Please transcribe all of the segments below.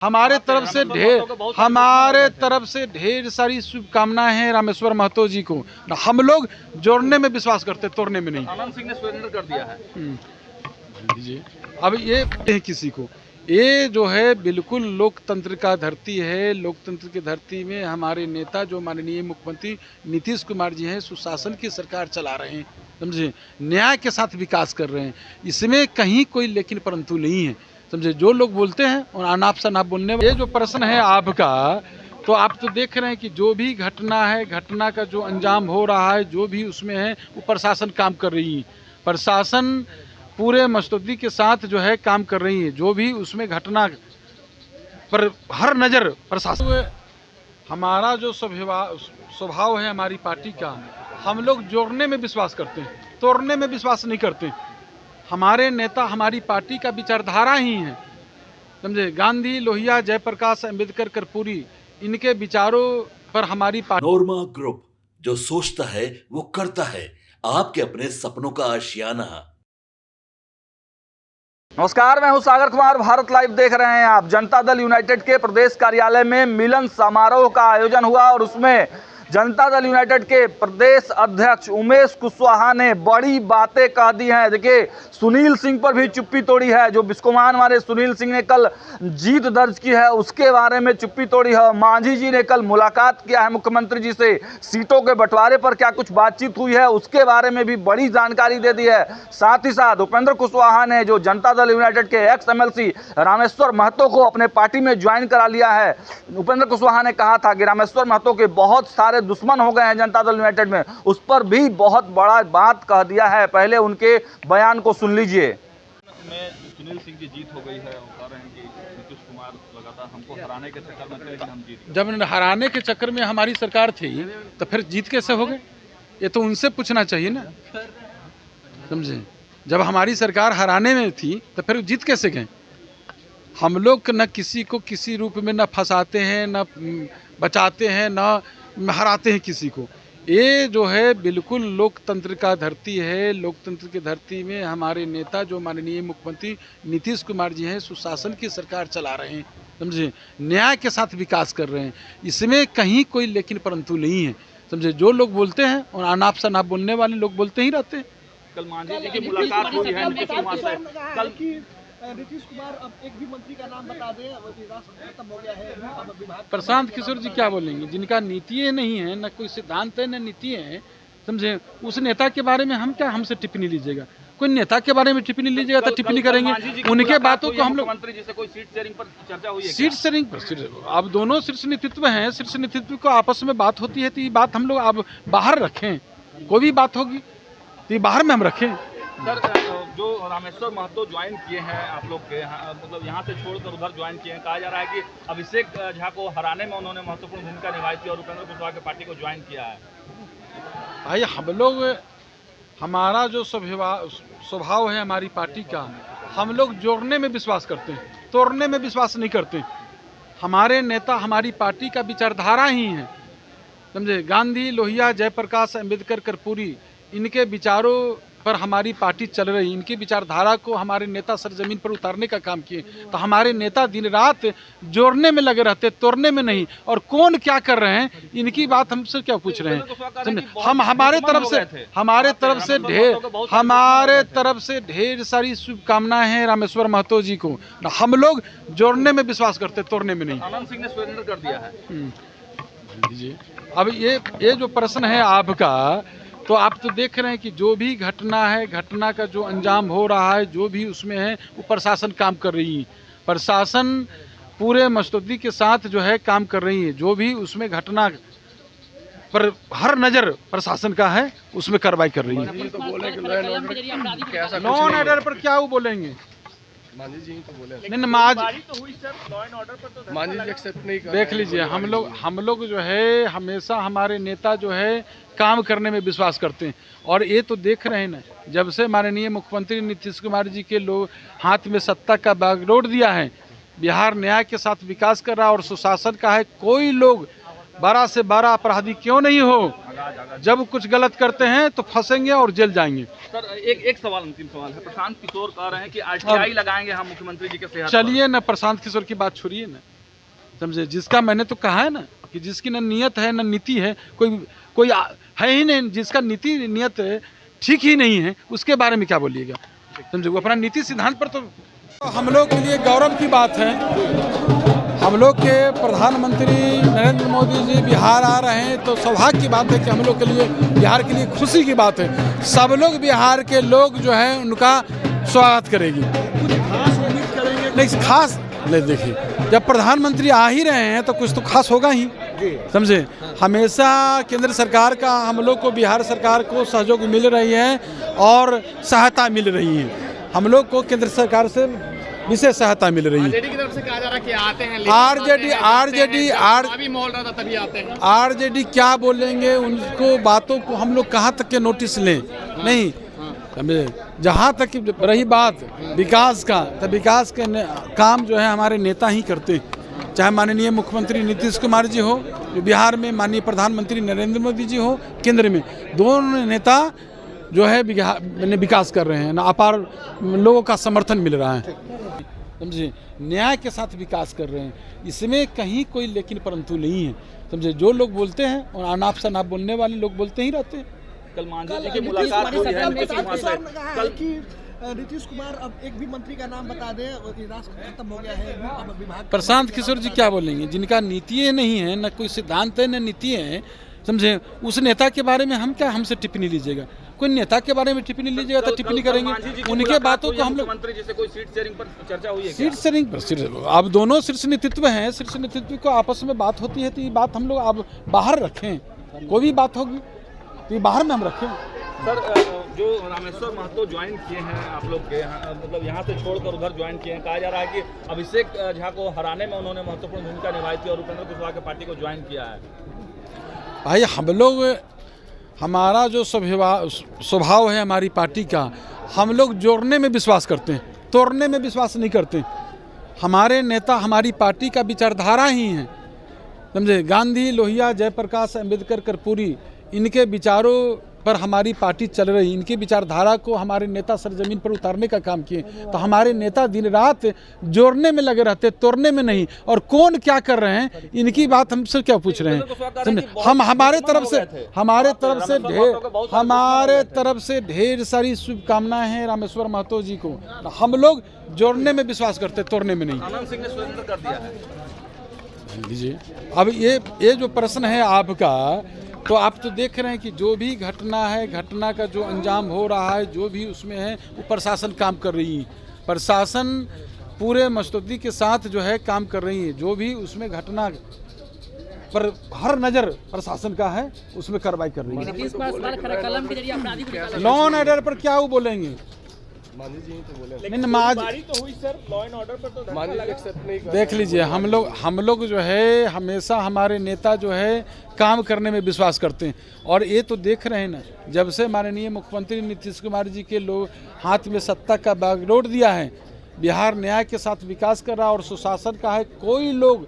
हमारे तरफ से ढेर सारी शुभकामनाएं हैं रामेश्वर महतो जी को। हम लोग जोड़ने में विश्वास करते, तोड़ने में नहीं। आनंद सिंह ने सरेंडर कर दिया है। अब ये किसी को ये जो है बिल्कुल लोकतंत्र का धरती है। लोकतंत्र की धरती में हमारे नेता जो माननीय मुख्यमंत्री नीतीश कुमार जी हैं, सुशासन की सरकार चला रहे हैं, समझे, न्याय के साथ विकास कर रहे हैं। इसमें कहीं कोई लेकिन परंतु नहीं है, समझे। जो लोग बोलते हैं और अनाप शनाप बोलने, ये जो प्रश्न है आपका, तो आप तो देख रहे हैं कि जो भी घटना है, घटना का जो अंजाम हो रहा है, जो भी उसमें है, वो प्रशासन काम कर रही है। प्रशासन पूरे मस्तूदी के साथ जो है काम कर रही है। जो भी उसमें घटना पर हर नज़र प्रशासन। हमारा जो स्वभाव है हमारी पार्टी का, हम लोग जोड़ने में विश्वास करते हैं, तोड़ने में विश्वास नहीं करते। हमारे नेता हमारी पार्टी का विचारधारा ही है, समझे। गांधी, लोहिया, जयप्रकाश, अम्बेडकर, कर्पूरी, इनके विचारों पर हमारी पार्टी। नोरमा ग्रुप, जो सोचता है वो करता है। आपके अपने सपनों का आशियाना। नमस्कार, मैं हूं सागर कुमार। भारत लाइव देख रहे हैं आप। जनता दल यूनाइटेड के प्रदेश कार्यालय में मिलन समारोह का आयोजन हुआ और उसमें जनता दल यूनाइटेड के प्रदेश अध्यक्ष उमेश कुशवाहा ने बड़ी बातें कह दी हैं। देखिए, सुनील सिंह पर भी चुप्पी तोड़ी है। जो बिस्कोमान मारे सुनील सिंह ने कल जीत दर्ज की है, उसके बारे में चुप्पी तोड़ी है। मांझी जी ने कल मुलाकात किया है मुख्यमंत्री जी से, सीटों के बंटवारे पर क्या कुछ बातचीत हुई है उसके बारे में भी बड़ी जानकारी दे दी है। साथ ही साथ उपेंद्र कुशवाहा ने जो जनता दल यूनाइटेड के एक्स MLC रामेश्वर महतो को अपने पार्टी में ज्वाइन करा लिया है। उपेंद्र कुशवाहा ने कहा था कि रामेश्वर महतो के बहुत सारे दुश्मन हो गए हैं जनता दल यूनाइटेड में, उस पर भी बहुत बड़ा बात कह दिया है। पहले उनके बयान को सुन लीजिए। सुनील सिंह की जीत हो गई है, वो कह रहे हैं कि नीतीश कुमार लगातार हमको हराने के चक्कर में थे, लेकिन हम जीत गए। जब हराने के चक्कर में हमारी सरकार थी तो फिर जीत कैसे हो गए? ये तो उनसे पूछना चाहिए ना, समझे। जब हमारी सरकार हराने में थी तो फिर जीत कैसे गए? हम लोग न किसी को किसी रूप में न फंसाते हैं, न बचाते हैं, न हराते हैं किसी को। ये जो है बिल्कुल लोकतंत्र का धरती है। लोकतंत्र की धरती में हमारे नेता जो माननीय मुख्यमंत्री नीतीश कुमार जी हैं, सुशासन की सरकार चला रहे हैं, समझे, न्याय के साथ विकास कर रहे हैं। इसमें कहीं कोई लेकिन परंतु नहीं है, समझे। जो लोग बोलते हैं और अनाप शनाप बोलने वाले लोग बोलते ही रहते हैं। कल मांझी जी की मुलाकात हुई है नीतीश कुमार से। कल नीतीश कुमार अब एक भी मंत्री का नाम बता दें, खत्म हो गया है। अब विभाग प्रशांत किशोर जी क्या बोलेंगे? जिनका नीति नहीं है, न कोई सिद्धांत है, न नीति है, समझे। उस नेता के बारे में हम क्या, हमसे टिप्पणी लीजिएगा? कोई नेता के बारे में टिप्पणी लीजिएगा तो टिप्पणी करेंगे। उनके बातों को हम लोग मंत्री जी से कोई सीट शेयरिंग पर चर्चा हुई है? सीट शेयरिंग पर अब दोनों शीर्ष नेतृत्व हैं, शीर्ष नेतृत्व को आपस में बात होती है, तो ये बात हम लोग अब बाहर रखें। कोई भी बात होगी तो ये बाहर में हम रखें। सर, जो रामेश्वर महतो ज्वाइन किए हैं आप लोग के, मतलब यहाँ से छोड़कर उधर ज्वाइन किए हैं, कहा जा रहा है कि अभिषेक झा को हराने में उन्होंने महत्वपूर्ण भूमिका निभाई थी और उपेंद्र कुशवाहा की पार्टी को ज्वाइन किया है। भाई, हम लोग, हमारा जो स्वभाव है हमारी पार्टी का, हम लोग जोड़ने में विश्वास करते हैं, तोड़ने में विश्वास नहीं करते। हमारे नेता हमारी पार्टी का विचारधारा ही है, समझे। गांधी, लोहिया, जयप्रकाश, अम्बेडकर, कर्पूरी, इनके विचारों पर हमारी पार्टी चल रही। इनकी विचारधारा को हमारे नेता सरजमीन पर उतारने का काम किए। तो हमारे नेता दिन रात जोड़ने में लगे रहते, तोड़ने में नहीं। और कौन क्या कर रहे हैं, इनकी बात हमसे क्या पूछ रहे हैं? हम हमारे तरफ से ढेर सारी शुभकामनाएं हैं रामेश्वर महतो जी को। हम लोग जोड़ने में विश्वास करते, तोड़ने में नहीं। आनंद सिंह ने सरेंडर कर दिया है। अब ये जो प्रश्न है आपका, तो आप तो देख रहे हैं कि जो भी घटना है, घटना का जो अंजाम हो रहा है, जो भी उसमें है, वो प्रशासन काम कर रही है। प्रशासन पूरे मस्तूदी के साथ जो है काम कर रही है। जो भी उसमें घटना पर हर नज़र प्रशासन का है, उसमें कार्रवाई कर रही है। लॉ एंड ऑर्डर पर क्या वो बोलेंगे? मांझी जी तो बोले नहीं, मांझी जी एक्सेप्ट नहीं कर। देख लीजिए, हम लोग जो है हमेशा हमारे नेता जो है काम करने में विश्वास करते हैं। और ये तो देख रहे हैं ना, जब से माननीय मुख्यमंत्री नीतीश कुमार जी के लोग हाथ में सत्ता का बागडोर दिया है, बिहार न्याय के साथ विकास कर रहा है और सुशासन का है। कोई लोग 12 से 12 अपराधी क्यों नहीं हो, जब कुछ गलत करते हैं तो फंसेंगे और जेल जाएंगे। सर, एक सवाल, अंतिम सवाल है। प्रशांत किशोर कह रहे हैं कि RTI लगाएंगे हम मुख्यमंत्री जी के सेहत पर। चलिए ना, प्रशांत किशोर की बात छोड़िए ना। समझे, जिसका मैंने तो कहा है ना कि जिसकी न नीयत है न नीति है, कोई है ही नहीं, जिसका नीति नीयत ठीक ही नहीं है, उसके बारे में क्या बोलिएगा। समझे, वो अपना नीति सिद्धांत पर तो हम लोग के लिए गौरव की बात है। हम लोग के प्रधानमंत्री नरेंद्र मोदी जी बिहार आ रहे हैं तो सौभाग्य की बात है कि हम लोग के लिए, बिहार के लिए खुशी की बात है। सब लोग बिहार के लोग जो है उनका स्वागत करेगी। कुछ खास उम्मीद करेंगे? नहीं, खास नहीं, देखिए जब प्रधानमंत्री आ ही रहे हैं तो कुछ तो खास होगा ही। समझे, हमेशा केंद्र सरकार का हम लोग को, बिहार सरकार को सहयोग मिल रही है और सहायता मिल रही है। हम लोग को केंद्र सरकार से विशेष सहायता मिल रही है। आरजेडी की तरफ से कहा जा रहा है कि आते हैं, आरजेडी क्या बोलेंगे, उनको बातों को हम लोग कहाँ तक के नोटिस लें। नहीं समझे, जहाँ तक रही बात विकास का, तो विकास के काम जो है हमारे नेता ही करते हैं। चाहे माननीय मुख्यमंत्री नीतीश कुमार जी हो, जो बिहार में माननीय प्रधानमंत्री नरेंद्र मोदी जी हो, केंद्र में, दोनों नेता जो है विकास कर रहे हैं ना, अपार लोगों का समर्थन मिल रहा है। समझे, न्याय के साथ विकास कर रहे हैं, इसमें कहीं कोई लेकिन परंतु नहीं है। समझे, जो लोग बोलते हैं और अनाप शनाप बोलने वाले लोग बोलते ही रहते हैं। कल मांझी जी की मुलाकात हुई है नीतीश कुमार से। कल की नीतीश कुमार अब एक भी मंत्री का नाम बता दें, राष्ट्र खत्म हो गया है, अब विभाग। प्रशांत किशोर जी क्या बोलेंगे, जिनका नीति नहीं है, न कोई सिद्धांत है न नीति है। समझे, उस नेता के बारे में हम क्या, हमसे टिप्पणी लीजिएगा। कोई नेता के बारे में टिप्पणी लीजिएगा तो टिप्पणी करेंगे, उनके बातों को हम लोग। मंत्री जी से कोई सीट शेयरिंग पर चर्चा हुई है? सीट शेयरिंग पर अब दोनों शीर्ष नेतृत्व हैं, शीर्ष नेतृत्व को आपस में बात होती है तो ये बात हम लोग अब बाहर रखें। कोई भी बात होगी तो ये बाहर में हम रखें। सर, जो रामेश्वर महतो ज्वाइन किए हैं आप लोग के यहाँ, मतलब यहाँ से छोड़कर उधर ज्वाइन किए हैं, कहा जा रहा है कि अभिषेक झा को हराने में उन्होंने महत्वपूर्ण भूमिका निभाई थी और उपेंद्र कुशवाहा के पार्टी को ज्वाइन किया है। भाई हम लोग, हमारा जो स्वभाव है हमारी पार्टी का, हम लोग जोड़ने में विश्वास करते हैं, तोड़ने में विश्वास नहीं करते। हमारे नेता हमारी पार्टी का विचारधारा ही है। समझे, गांधी, लोहिया, जयप्रकाश, अंबेडकर, कर्पूरी, इनके विचारों पर हमारी पार्टी चल रही। इनकी विचारधारा को हमारे नेता सरजमीन पर उतारने का काम किए। तो हमारे नेता दिन रात जोड़ने में लगे रहते, तोड़ने में नहीं। और कौन क्या कर रहे हैं इनकी बात हमसे क्या पूछ रहे हैं। हम हमारे तरफ से ढेर सारी शुभकामनाएं हैं रामेश्वर महतो जी को। हम लोग जोड़ने में विश्वास करते, तोड़ने में नहीं। आनंद सिंह ने स्वतंत्र कर दिया है। लीजिए, अब ये जो प्रश्न है आपका, तो आप तो देख रहे हैं कि जो भी घटना है, घटना का जो अंजाम हो रहा है, जो भी उसमें है, वो प्रशासन काम कर रही है। प्रशासन पूरे मस्तूदी के साथ जो है काम कर रही है। जो भी उसमें घटना पर हर नज़र प्रशासन का है, उसमें कार्रवाई कर रही है। लॉ एंड ऑर्डर पर क्या वो बोलेंगे, देख लीजिए, हम लोग जो है हमेशा हमारे नेता जो है काम करने में विश्वास करते हैं। और ये तो देख रहे हैं ना, जब से माननीय मुख्यमंत्री नीतीश कुमार जी के लोग हाथ में सत्ता का बागडोर दिया है, बिहार न्याय के साथ विकास कर रहा और सुशासन का है। कोई लोग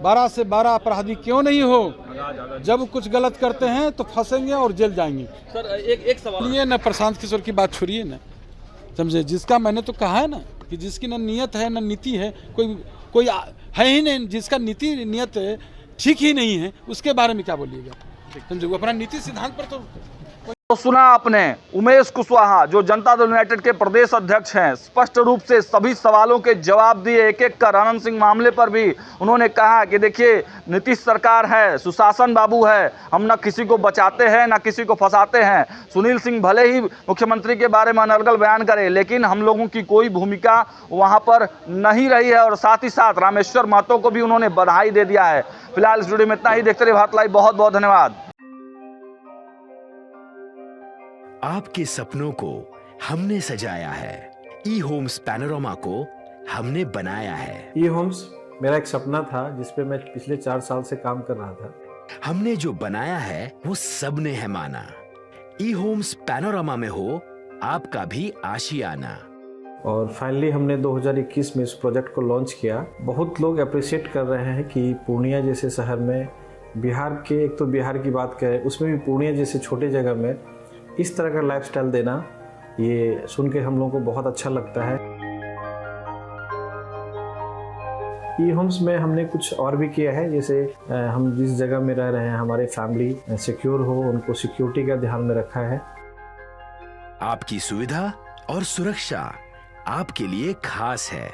12 से 12 अपराधी क्यों नहीं हो, जब कुछ गलत करते हैं तो फंसेंगे और जेल जाएंगे। सर, एक सवाल ये ना, प्रशांत किशोर की बात छोड़िए ना। समझे, जिसका मैंने तो कहा है ना कि जिसकी न नीयत है न नीति है, कोई है ही नहीं, जिसका नीति नीयत ठीक ही नहीं है, उसके बारे में क्या बोलिएगा। समझे, वो अपना नीति सिद्धांत पर तो सुना आपने उमेश कुशवाहा, जो जनता दल यूनाइटेड के प्रदेश अध्यक्ष हैं, स्पष्ट रूप से सभी सवालों के जवाब दिए। एक एक कर आनंद सिंह मामले पर भी उन्होंने कहा कि देखिए, नीतीश सरकार है, सुशासन बाबू है, हम न किसी को बचाते हैं न किसी को फंसाते हैं। सुनील सिंह भले ही मुख्यमंत्री के बारे में अनर्गल बयान करे, लेकिन हम लोगों की कोई भूमिका वहां पर नहीं रही है। और साथ ही साथ रामेश्वर महतो को भी उन्होंने बधाई दे दिया है। फिलहाल इस वीडियो में इतना ही। देखते रहिए भारत लाइव। बहुत बहुत धन्यवाद। आपके सपनों को हमने सजाया है, ई होम्स पैनोरामा को हमने बनाया है। ई होम्स मेरा एक सपना था, जिसपे मैं पिछले 4 साल से काम कर रहा था। हमने जो बनाया है वो सबने है माना। ई होम्स पैनोरामा में हो आपका भी आशियाना। और फाइनली हमने 2021 में इस प्रोजेक्ट को लॉन्च किया। बहुत लोग अप्रिशिएट कर रहे हैं कि पूर्णिया जैसे शहर में, बिहार के, एक तो बिहार की बात करें, उसमें भी पूर्णिया जैसे छोटे जगह में इस तरह का लाइफस्टाइल देना, ये सुन के हम लोगों को बहुत अच्छा लगता है। ई होम्स में हमने कुछ और भी किया है, जैसे हम जिस जगह में रह रहे हैं हमारे फैमिली सिक्योर हो, उनको सिक्योरिटी का ध्यान में रखा है। आपकी सुविधा और सुरक्षा आपके लिए खास है,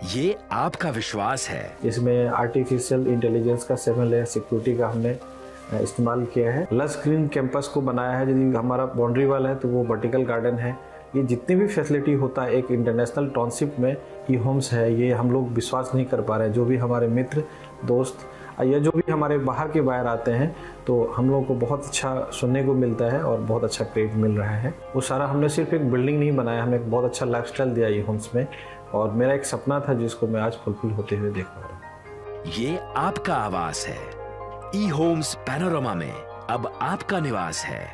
ये आपका विश्वास है। इसमें आर्टिफिशियल इंटेलिजेंस का 7 लेयर सिक्योरिटी का हमने इस्तेमाल किया है। लस ग्रीन कैंपस को बनाया है, यदि हमारा बाउंड्री वाल है तो वो वर्टिकल गार्डन है। ये जितनी भी फैसिलिटी होता है एक इंटरनेशनल टाउनशिप में ई होम्स है, ये हम लोग विश्वास नहीं कर पा रहे हैं। जो भी हमारे मित्र दोस्त या जो भी हमारे बाहर के बाहर आते हैं तो हम लोगों को बहुत अच्छा सुनने को मिलता है और बहुत अच्छा क्रेडिट मिल रहा है। वो सारा हमने सिर्फ एक बिल्डिंग नहीं बनाया, हमें एक बहुत अच्छा लाइफस्टाइल दिया ई होम्स में, और मेरा एक सपना था जिसको मैं आज फुलफिल होते हुए देख पा रहा हूँ। ये आपका आवास है। ई होम्स पैनोरामा में अब आपका निवास है।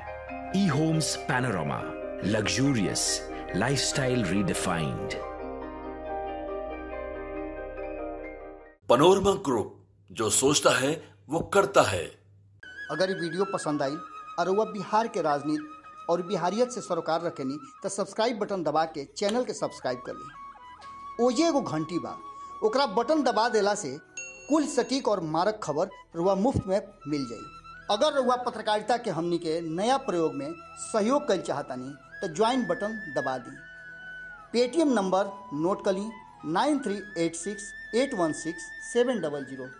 E homes Panorama, luxurious lifestyle redefined. Panorama group, जो सोचता है वो करता है। अगर ये वीडियो पसंद आई और वह बिहार के राजनीति और बिहारियत से सरोकार रखेनी तो सब्सक्राइब बटन दबा के चैनल के सब्सक्राइब कर ली। ओजे एगो घंटी बा, ओकरा बटन दबा देला से कुल सटीक और मारक खबर रुआ मुफ्त में मिल जाई। अगर रुआ पत्रकारिता के हमनी के नया प्रयोग में सहयोग कर चाहतानी तो ज्वाइन बटन दबा दी। पेटीएम नंबर नोट कर ली 9386 816 700।